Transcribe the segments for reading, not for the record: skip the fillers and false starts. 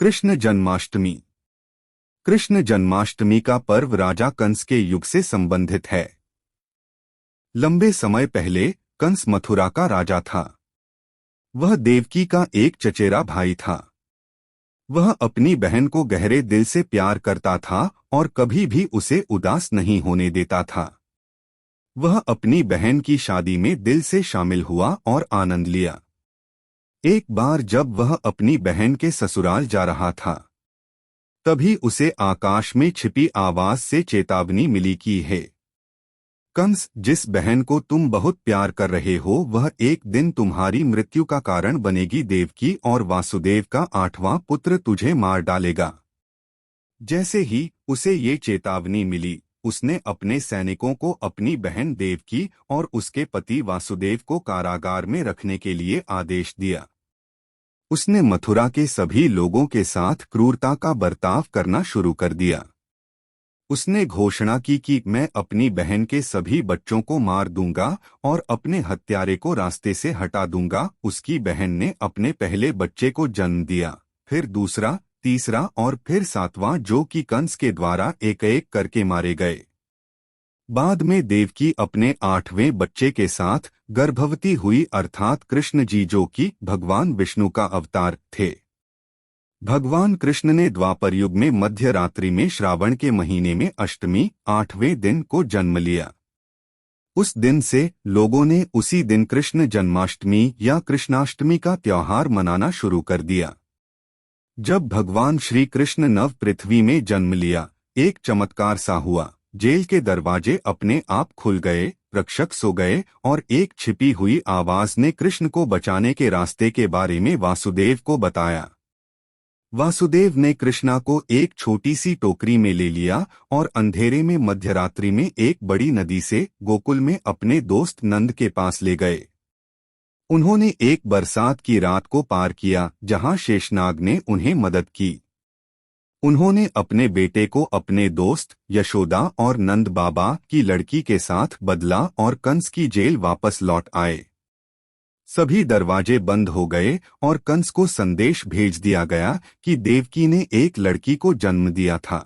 कृष्ण जन्माष्टमी। कृष्ण जन्माष्टमी का पर्व राजा कंस के युग से संबंधित है। लंबे समय पहले कंस मथुरा का राजा था। वह देवकी का एक चचेरा भाई था। वह अपनी बहन को गहरे दिल से प्यार करता था और कभी भी उसे उदास नहीं होने देता था। वह अपनी बहन की शादी में दिल से शामिल हुआ और आनंद लिया। एक बार जब वह अपनी बहन के ससुराल जा रहा था, तभी उसे आकाश में छिपी आवाज से चेतावनी मिली कि हे कंस, जिस बहन को तुम बहुत प्यार कर रहे हो वह एक दिन तुम्हारी मृत्यु का कारण बनेगी। देवकी और वासुदेव का 8वां पुत्र तुझे मार डालेगा। जैसे ही उसे ये चेतावनी मिली, उसने अपने सैनिकों को अपनी बहन देवकी और उसके पति वासुदेव को कारागार में रखने के लिए आदेश दिया। उसने मथुरा के सभी लोगों के साथ क्रूरता का बर्ताव करना शुरू कर दिया। उसने घोषणा की कि मैं अपनी बहन के सभी बच्चों को मार दूंगा और अपने हत्यारे को रास्ते से हटा दूंगा। उसकी बहन ने अपने पहले बच्चे को जन्म दिया, फिर दूसरा, तीसरा और फिर 7वां, जो कि कंस के द्वारा एक एक करके मारे गए। बाद में देवकी अपने 8वें बच्चे के साथ गर्भवती हुई, अर्थात कृष्ण जी, जो कि भगवान विष्णु का अवतार थे। भगवान कृष्ण ने द्वापर युग में मध्य रात्रि में श्रावण के महीने में अष्टमी 8वें दिन को जन्म लिया। उस दिन से लोगों ने उसी दिन कृष्ण जन्माष्टमी या कृष्णाष्टमी का त्योहार मनाना शुरू कर दिया। जब भगवान श्री कृष्ण नव पृथ्वी में जन्म लिया, एक चमत्कार सा हुआ। जेल के दरवाजे अपने आप खुल गए, रक्षक सो गए और एक छिपी हुई आवाज ने कृष्ण को बचाने के रास्ते के बारे में वासुदेव को बताया। वासुदेव ने कृष्णा को एक छोटी सी टोकरी में ले लिया और अंधेरे में मध्यरात्रि में एक बड़ी नदी से गोकुल में अपने दोस्त नंद के पास ले गए। उन्होंने एक बरसात की रात को पार किया, जहां शेषनाग ने उन्हें मदद की। उन्होंने अपने बेटे को अपने दोस्त यशोदा और नंद बाबा की लड़की के साथ बदला और कंस की जेल वापस लौट आए। सभी दरवाजे बंद हो गए और कंस को संदेश भेज दिया गया कि देवकी ने एक लड़की को जन्म दिया था।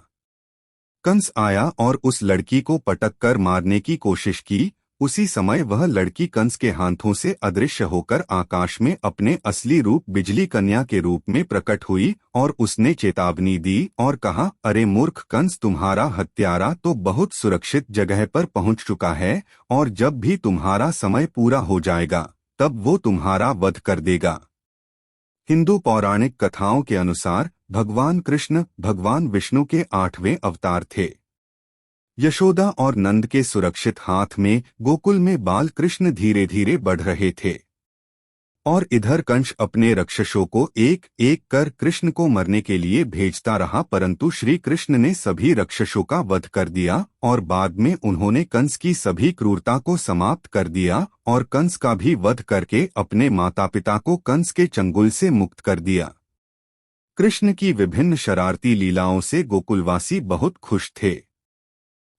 कंस आया और उस लड़की को पटक कर मारने की कोशिश की। उसी समय वह लड़की कंस के हाथों से अदृश्य होकर आकाश में अपने असली रूप बिजली कन्या के रूप में प्रकट हुई और उसने चेतावनी दी और कहा, अरे मूर्ख कंस, तुम्हारा हत्यारा तो बहुत सुरक्षित जगह पर पहुंच चुका है और जब भी तुम्हारा समय पूरा हो जाएगा तब वो तुम्हारा वध कर देगा। हिंदू पौराणिक कथाओं के अनुसार भगवान कृष्ण भगवान विष्णु के 8वें अवतार थे। यशोदा और नंद के सुरक्षित हाथ में गोकुल में बाल कृष्ण धीरे धीरे बढ़ रहे थे और इधर कंस अपने राक्षसों को एक एक कर कृष्ण को मरने के लिए भेजता रहा, परंतु श्री कृष्ण ने सभी राक्षसों का वध कर दिया और बाद में उन्होंने कंस की सभी क्रूरता को समाप्त कर दिया और कंस का भी वध करके अपने माता पिता को कंस के चंगुल से मुक्त कर दिया। कृष्ण की विभिन्न शरारती लीलाओं से गोकुलवासी बहुत खुश थे।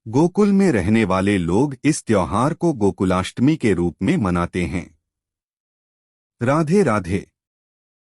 गोकुल में रहने वाले लोग इस त्योहार को गोकुलाष्टमी के रूप में मनाते हैं। राधे राधे।